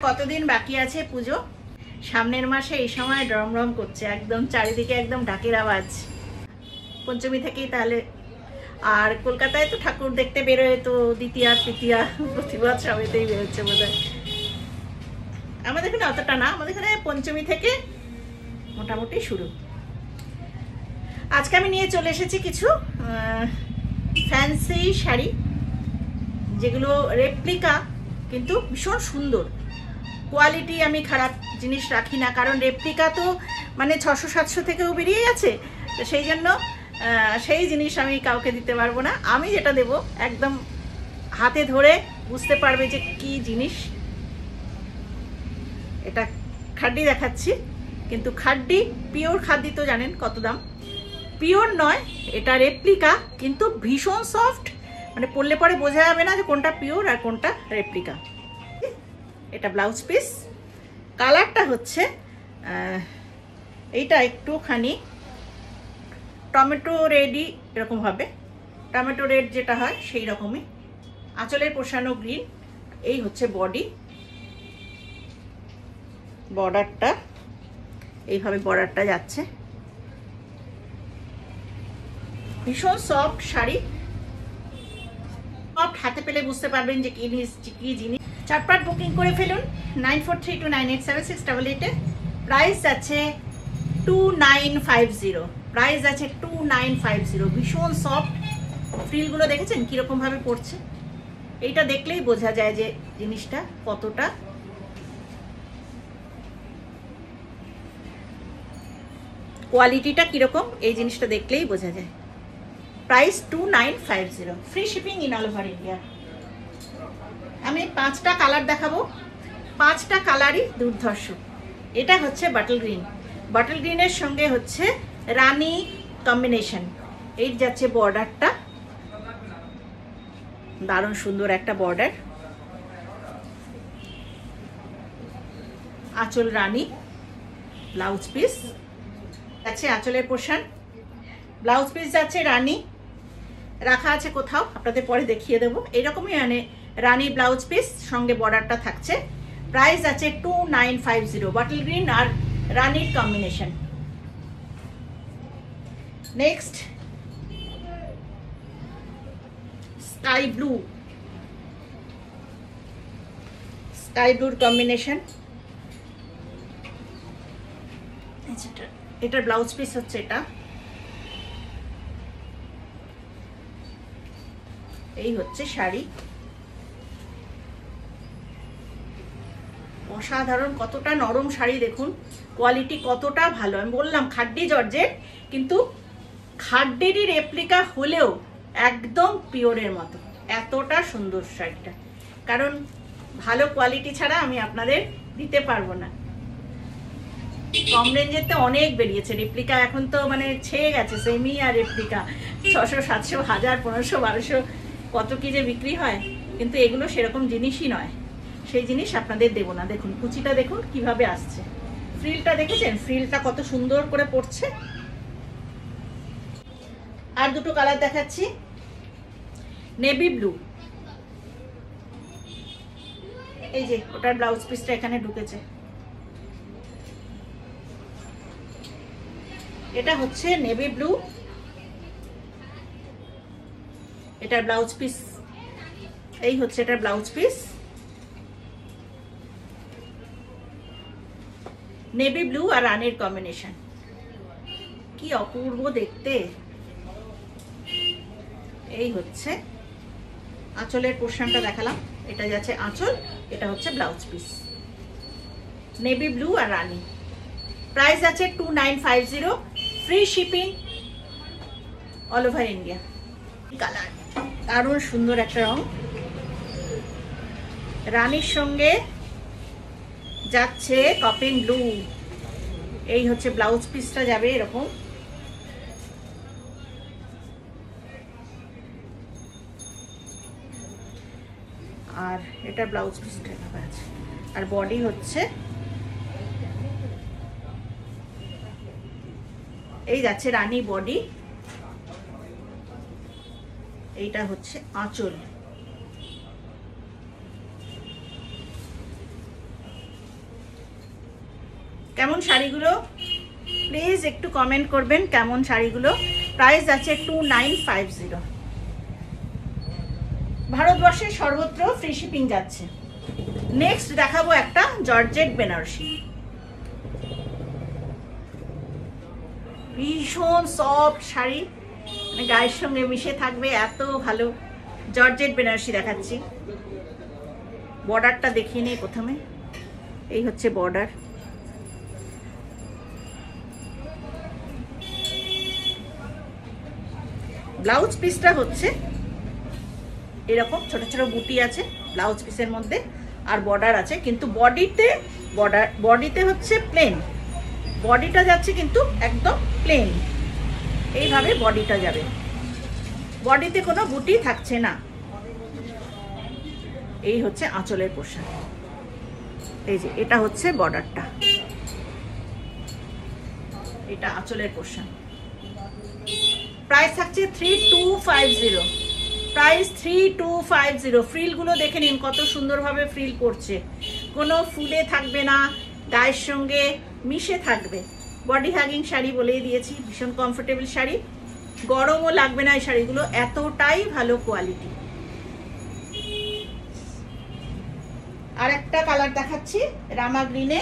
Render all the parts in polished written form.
কতদিন বাকি আছে পুজো? সামনের মাসে এই সময় রমরম করছে, একদম চারিদিকে একদম ঢাকের আওয়াজ। পঞ্চমী থেকেই তাহলে। আর কলকাতায় তো ঠাকুর দেখতে বেরোয় তো দ্বিতীয়া তৃতীয়া প্রতিবাদ সবেতেই বেরোচ্ছে বোধহয়। আমাদের এখানে অতটা না, আমাদের এখানে পঞ্চমী থেকে মোটামুটি শুরু। আজকে আমি নিয়ে চলে এসেছি কিছু ফ্যান্সি শাড়ি, যেগুলো রেপ্লিকা কিন্তু ভীষণ সুন্দর। কোয়ালিটি আমি খারাপ জিনিস রাখি না, কারণ রেপ্লিকা তো মানে 600-700 থেকেও বেরিয়ে গেছে, তো সেই জন্য সেই জিনিস আমি কাউকে দিতে পারবো না। আমি যেটা দেব একদম হাতে ধরে বুঝতে পারবে যে কি জিনিস। এটা খাড্ডি দেখাচ্ছি, কিন্তু খাড্ডি পিওর খাড্ডি তো জানেন কত দাম। পিওর নয়, এটা রেপ্লিকা, কিন্তু ভীষণ সফট, মানে পরলে পরে বোঝা যাবে না যে কোনটা পিওর আর কোনটা রেপ্লিকা। এটা ব্লাউজ পিস, কালারটা হচ্ছে এইটা একটুখানি টমেটো রেডই এরকম হবে, টমেটো রেড যেটা হয় সেই রকমই। আঁচলের পোষানো গ্রিন। এই হচ্ছে বডি, বর্ডারটা এইভাবে বর্ডারটা যাচ্ছে। ভীষণ সফট শাড়ি, সফট, হাতে পেলে বুঝতে পারবেন যে কি জিনিস। চটপট বুকিং করে ফেলুন 9432987688 এ। প্রাইস আছে 2950, প্রাইস আছে 2950। ভীষণ সফট, ফ্রিলগুলো দেখেছেন কিরকম ভাবে পড়ছে? এইটা দেখলেই বোঝা যায় যে জিনিসটা কতটা কোয়ালিটিটা কিরকম, এই জিনিসটা দেখলেই বোঝা যায়। Price 2950, free shipping in all over India. আমি 5টা কালার দেখাবো, 5টা কালারই দুর্ধর্ষ। এটা হচ্ছে বাটল গ্রিন, বাটল গ্রিনের সঙ্গে হচ্ছে রানী কম্বিনেশন। এই যাচ্ছে বর্ডারটা, দারুণ সুন্দর একটা বর্ডার। আঁচল রানী, ব্লাউজ পিস যাচ্ছে আঁচলের পোর্শন, ব্লাউজ পিস যাচ্ছে রানী, রাখা আছে কোথাও আপনাদের পরে দেখিয়ে দেবো। এইরকমই মানে রানী ব্লাউজ পিস, সঙ্গে বর্ডারটা থাকছে। প্রাইস আছে 2950, বাটল গ্রিন আর রানীর combination. Next sky blue, sky ব্লুর কম্বিনেশন। এটার ব্লাউজ পিস হচ্ছে এটা। এই হচ্ছে শাড়ি, অসাধারণ, কতটা নরম শাড়ি দেখুন, কোয়ালিটি কতটা ভালো। আমি বললাম খাড্ডি জর্জেট, কিন্তু খাড্ডিরই রেপ্লিকা হলেও একদম পিওরের মতো। এতটা সুন্দর শাড়িটা, কারণ ভালো কোয়ালিটি ছাড়া আমি আপনাদের দিতে পারবো না। কম রেঞ্জের তো অনেক বেরিয়েছে রেপ্লিকা, এখন তো মানে ছেয়ে গেছে সেমি আর রেপ্লিকা 600, 700, 1000, 1500, 1200 কত কি যে বিক্রি হয়, কিন্তু এগুলো সেরকম জিনিসই নয়। সেই জিনিস আপনাদের দেবো না। দেখুন কুচিটা দেখুন কিভাবে আসছে, ফ্রিলটা দেখেছেন, ফ্রিলটা কত সুন্দর করে পড়ছে। আর দুটো কালার দেখাচ্ছি, নেভি ব্লু। এই যে ওটার ব্লাউজ পিসটা এখানে ঢুকেছে। এটা হচ্ছে নেভি ব্লু, এটার ব্লাউজ পিস। এই হচ্ছে এটার ব্লাউজ পিস, নেভি ব্লু আর রানীর কম্বিনেশন। কি অপূর্ব দেখতে। এই হচ্ছে আঁচলের পোর্শনটা দেখালাম, এটা যাচ্ছে আঁচল, এটা হচ্ছে ব্লাউজ পিস, নেভি ব্লু আর রানী। প্রাইস আছে 2950, free shipping all over India. Colour দারুণ সুন্দর একটা রং, রানীর সঙ্গে যাচ্ছে কপিন ব্লু। এই হচ্ছে ব্লাউজ পিসটা যাবে এরকম। আর এটা ব্লাউজ পিসটা এভাবে আছে, আর বডি হচ্ছে এই যাচ্ছে রানী বডি। এইটা হচ্ছে আঁচল, কেমন শাড়িগুলো প্লিজ একটু কমেন্ট করবেন, কেমন শাড়িগুলো। প্রাইস আছে 2950। ভারতবর্ষের সর্বত্র ফ্রি শিপিং যাচ্ছে। নেক্সট দেখাবো একটা জর্জেট বেনারসি, ভীষণ সফট শাড়ি, মানে গায়ের সঙ্গে মিশে থাকবে, এত ভালো। জর্জেট বেনারসি দেখাচ্ছি। বর্ডারটা দেখিয়ে নিই প্রথমে। এই হচ্ছে বর্ডার, ব্লাউজ পিসটা হচ্ছে এরকম ছোট ছোট বুটি আছে ব্লাউজ পিসের মধ্যে, আর বর্ডার আছে, কিন্তু বডিতে হচ্ছে প্লেন। বডিটা যাচ্ছে কিন্তু একদম প্লেন, এইভাবে বডিটা যাবে, বডিতে কোনো বুটি থাকছে না। এই হচ্ছে আঁচলের পোশাক। এই যে এটা হচ্ছে বর্ডারটা, এটা আঁচলের পোশাক। প্রাইস থাকছে 3250। প্রাইস 3250। ফ্রিলগুলো দেখে নিন কত সুন্দরভাবে ফ্রিল পড়ছে, কোনো ফুলে থাকবে না, গায়ের সঙ্গে মিশে থাকবে। বডি হ্যাগিং শাড়ি বলেই দিয়েছি, ভীষণ কমফোর্টেবল শাড়ি, গরমও লাগবে না এই শাড়িগুলো, এতটাই ভালো কোয়ালিটি। আর একটা কালার দেখাচ্ছি রামা গ্রিনে,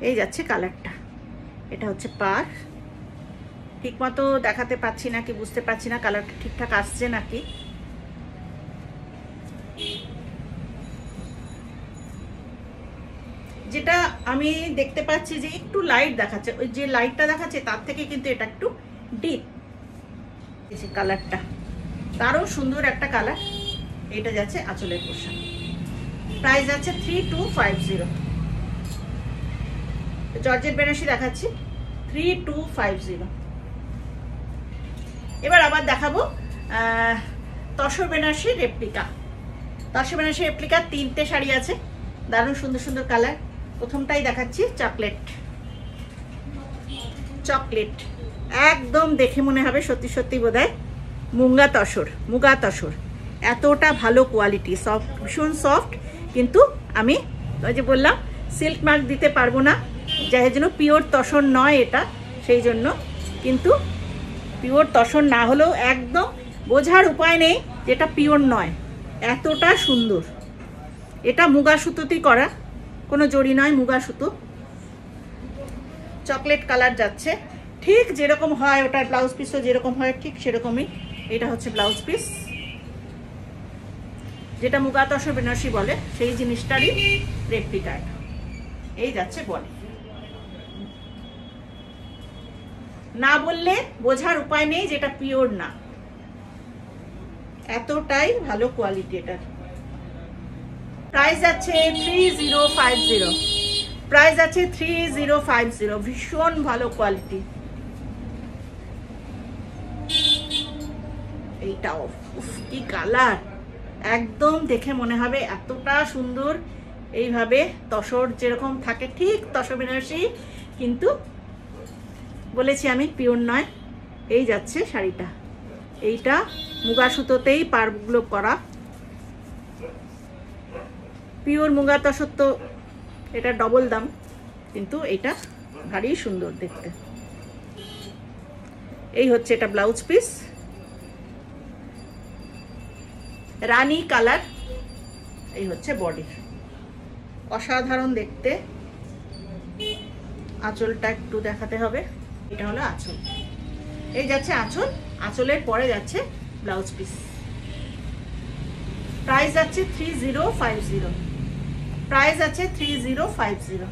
এই যাচ্ছে কালারটা। এটা হচ্ছে পার, ঠিক মতো দেখাতে পাচ্ছি না কি বুঝতে পারছি না কালারটা ঠিকঠাক আসছে নাকি। যেটা আমি দেখতে পাচ্ছি যে একটু লাইট দেখাচ্ছে, ওই যে লাইটটা দেখাচ্ছে তার থেকে কিন্তু এটা একটু ডিপ। এই যে কালারটা তারও সুন্দর একটা কালার। এটা যাচ্ছে আঁচলের পোশাক। প্রাইস আছে 3250। জর্জেট বেনারসি দেখাচ্ছি 3250। এবার আবার দেখাবো তসর বেনারসির রেপ্লিকা। তসর বেনারসির রেপ্লিকা 3টে শাড়ি আছে, দারুণ সুন্দর সুন্দর কালার। প্রথমটাই দেখাচ্ছি চকলেট, চকলেট একদম দেখে মনে হবে সত্যি সত্যি বোধহয় মুগা তসর, এতটা ভালো কোয়ালিটি, সফট, ভীষণ সফট। কিন্তু আমি ওই যে বললাম সিল্ক মার্ক দিতে পারবো না, যাই জন্য পিওর তসর নয় এটা, সেই জন্য। কিন্তু পিওর তসর না হলেও একদম বোঝার উপায় নেই যেটা পিওর নয়, এতটা সুন্দর। এটা মুগা সুতোতেই করা, কোনো জড়ি নয়, মুগা সুতো। চকলেট কালার যাচ্ছে, ঠিক যেরকম হয় ওটার ব্লাউজ পিসও যেরকম হয় ঠিক সেরকমই। এটা হচ্ছে ব্লাউজ পিস, যেটা মুগা তসর বেনারসি বলে সেই জিনিসটারই রেপ্লিকা। এই যাচ্ছে বডি, না বললে বোঝার উপায় নেই যেটা পিওর না, এতটাই ভালো কোয়ালিটি এটার। প্রাইস আছে 3050। প্রাইস আছে 3050, ভীষণ ভালো কোয়ালিটি। এইটাও কি কালার, একদম দেখে মনে হবে এতটা সুন্দর। এইভাবে তসর যেরকম থাকে ঠিক তসর বেনারসি, কিন্তু বলেছি আমি পিওর নয়। এই যাচ্ছে শাড়িটা, এইটা মুগা সুতোতেই পাড়গুলো করা, পিওর মুগা তসর তো এটা ডবল দাম, কিন্তু এটা ভারী সুন্দর দেখতে। এই হচ্ছে এটা ব্লাউজ পিস, রানী কালার। এই হচ্ছে বডি, অসাধারণ দেখতে। আঁচলটা একটু দেখাতে হবে, এটা হলো আঁচল। এই যাচ্ছে আঁচল, আঁচলের পরে যাচ্ছে ব্লাউজ পিস। প্রাইস আছে 3050। প্রাইস আছে 3050।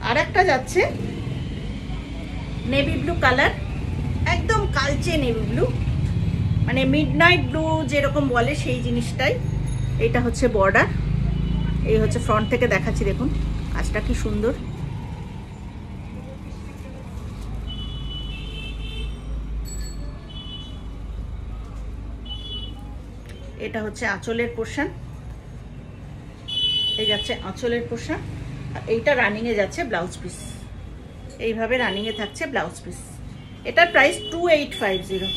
আর একটা যাচ্ছে নেভি ব্লু কালার, একদম কালচে নেভি ব্লু, মানে মিডনাইট ব্লু যেরকম বলে সেই জিনিসটাই। এটা হচ্ছে বর্ডার, এই হচ্ছে ফ্রন্ট থেকে দেখাচ্ছি, দেখুন কাজটা কি সুন্দর। এটা হচ্ছে আঁচলের পোর্শন, এই যাচ্ছে আঁচলের পোর্শন, আর এইটা রানিং এ যাচ্ছে ব্লাউজ পিস। এইভাবে রানিংয়ে থাকছে ব্লাউজ পিস। এটার প্রাইস 2850।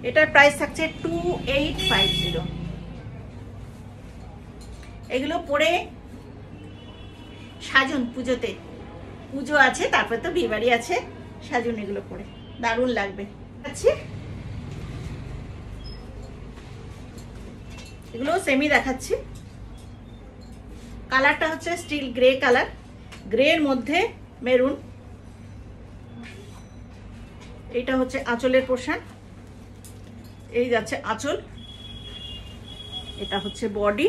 এটার প্রাইস থাকছে 2850। এগুলো পরে সাজুন, পুজোতে পুজো আছে, তারপরে তো বিয়েবাড়ি আছে, সাজুন এগুলো পরে দারুণ লাগবে। আছে এগুলো সেমি দেখাচ্ছি। কালারটা হচ্ছে স্টিল গ্রে কালার, গ্রের মধ্যে মেরুন। এটা হচ্ছে আঁচলের পোর্শন, এই যাচ্ছে আঁচল। এটা হচ্ছে বডি,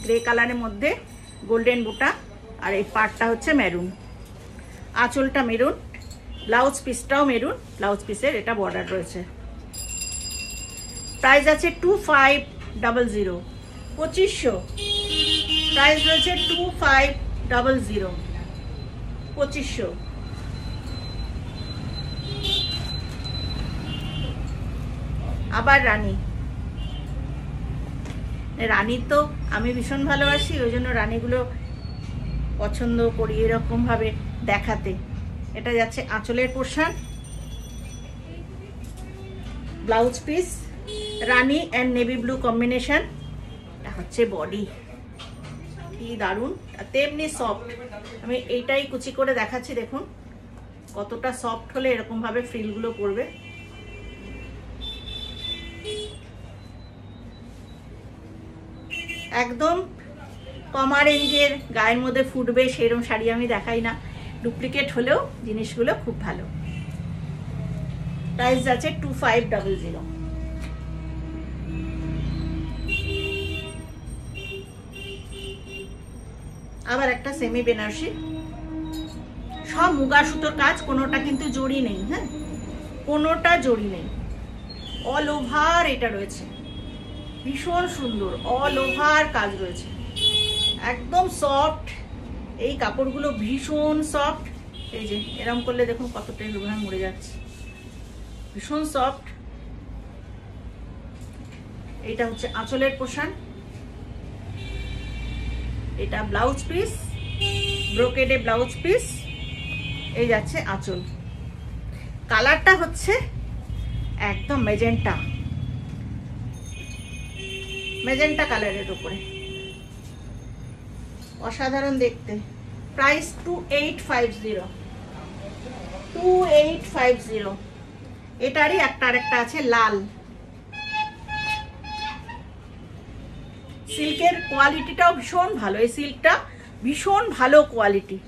গ্রে কালারের মধ্যে গোল্ডেন বুটা, আর এই পার্টটা হচ্ছে মেরুন, আঁচলটা মেরুন, ব্লাউজ পিসটাও মেরুন, ব্লাউজ পিসের এটা বর্ডার রয়েছে। প্রাইস আছে 2500, 2500 প্রাইস রয়েছে 2500, 2500। আবার রানী, রানী তো আমি ভীষণ ভালোবাসি, ওই জন্য রানীগুলো পছন্দ করি এরকম ভাবে দেখাতে। এটা যাচ্ছে আঁচলের portion, blouse piece Rani and navy blue combination. এটা হচ্ছে বডি, কি দারুণ, তেমনি সফট। আমি এইটাই কুচি করে দেখাচ্ছি, দেখুন কতটা সফট হলে এরকম ভাবে ফ্রিলগুলো পড়বে। একদম কমা রেঞ্জের, গায়ের মধ্যে ফুটবে সেরকম শাড়ি আমি দেখাই না, ডুপ্লিকেট হলেও জিনিসগুলো খুব ভালো। প্রাইস আছে 2500। আবার একটা সেমি বেনারসি, সব মুগা সুতোর কাজ, কোনোটা কিন্তু জড়ি নেই, হ্যাঁ কোনোটা জড়ি নেই, অল ওভার এটা রয়েছে, ভীষণ সুন্দর অল ওভার কাজ রয়েছে, একদম সফট। এই কাপড়গুলো ভীষণ সফট, এই যে এরম করলে দেখুন কতটা মরে যাচ্ছে, ভীষণ সফট। এটা হচ্ছে আঁচলের পোর্শন, এটা ব্লাউজ পিস, ব্রোকেডে ব্লাউজ পিস, এই যাচ্ছে আঁচল। কালারটা হচ্ছে একদম মেজেন্টা, মেজেন্টা কালারের উপরে, অসাধারণ দেখতে। প্রাইস 2850, 2850। এটারই একটা আরেকটা আছে লাল, সিল্কের কোয়ালিটিটাও ভীষণ ভালো, এই সিল্কটা ভীষণ ভালো কোয়ালিটি।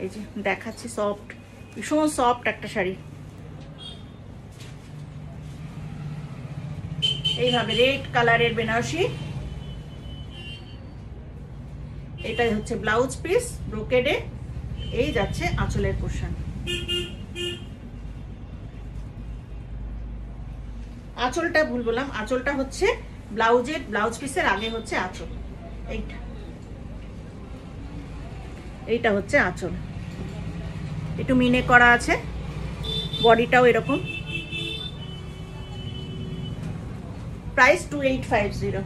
এই যে দেখাচ্ছি, সফট, ভীষণ সফট একটা শাড়ি। এইভাবে রেড কালারের বেনারসি, এটাই হচ্ছে ব্লাউজ পিস ব্রোকেডে, এই যাচ্ছে আঁচলের পোর্শন। আঁচলটা ভুল বললাম, আঁচলটা হচ্ছে ব্লাউজের, ব্লাউজ পিসের আগে হচ্ছে আঁচল, এইটা এইটা হচ্ছে আঁচল, একটু মিনে করা আছে, বডিটাও এরকম। প্রাইস 2850।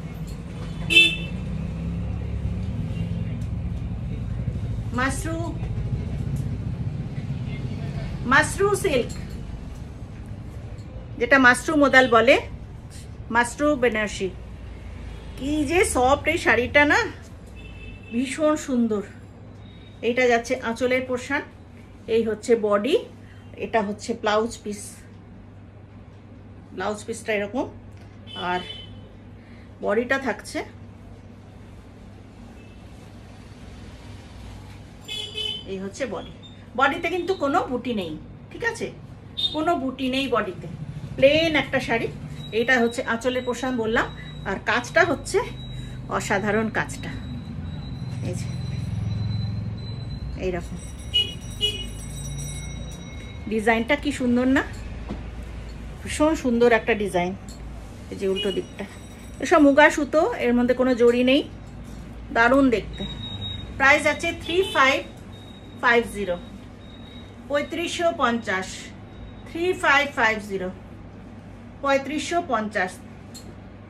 মাশরু সিল্ক, যেটা মাশরু মোদাল বলে, মাশরু বেনারসি, কি যে সফট এই শাড়িটা না, ভীষণ সুন্দর। এইটা যাচ্ছে আঁচলের পোর্শন, এই হচ্ছে বডি, এটা হচ্ছে ব্লাউজ পিস, ব্লাউজ পিসটা এরকম, আর বডিটা থাকছে এই হচ্ছে বডি। বডিতে কিন্তু কোনো বুটি নেই, ঠিক আছে, কোনো বুটি নেই বডিতে, প্লেন একটা শাড়ি। এইটা হচ্ছে আঁচলের পোর্শন বললাম, আর কাজটা হচ্ছে অসাধারণ কাজটা, এই যে এইরকম ডিজাইনটা কি সুন্দর না, ভীষণ সুন্দর একটা ডিজাইন। এই যে উল্টো দিকটা এসব মুগা সুতো, এর মধ্যে কোনো জড়ি নেই, দারুণ দেখতে। প্রাইস আছে 3550, 3550, 3550, 3550।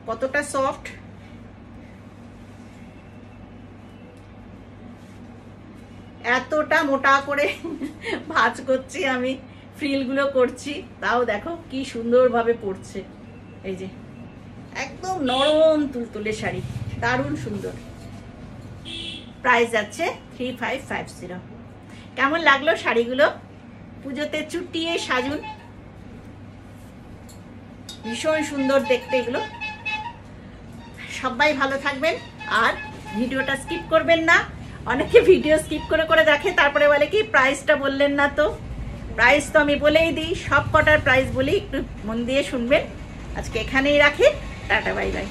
কতটা সফট, এতটা মোটা করে ভাঁজ করছি আমি, ফ্রিলগুলো করছি, তাও দেখো কি সুন্দরভাবে পড়ছে। এই যে একদম নরম তুলতুলে শাড়ি, দারুণ সুন্দর। প্রাইস যাচ্ছে 3550। কেমন লাগলো শাড়িগুলো? পুজোতে চুটিয়ে সাজুন, ভীষণ সুন্দর দেখতে এগুলো। সবাই ভালো থাকবেন আর ভিডিওটা স্কিপ করবেন না। অনেকে ভিডিও স্কিপ করে করে দেখে, তারপরে বলে কি প্রাইসটা বললেন না। তো প্রাইস তো আমি বলেই দিই, সব কটার প্রাইস বলি, একটু মন দিয়ে শুনবেন। আজকে এখানেই রাখি, টাটা বাই বাই।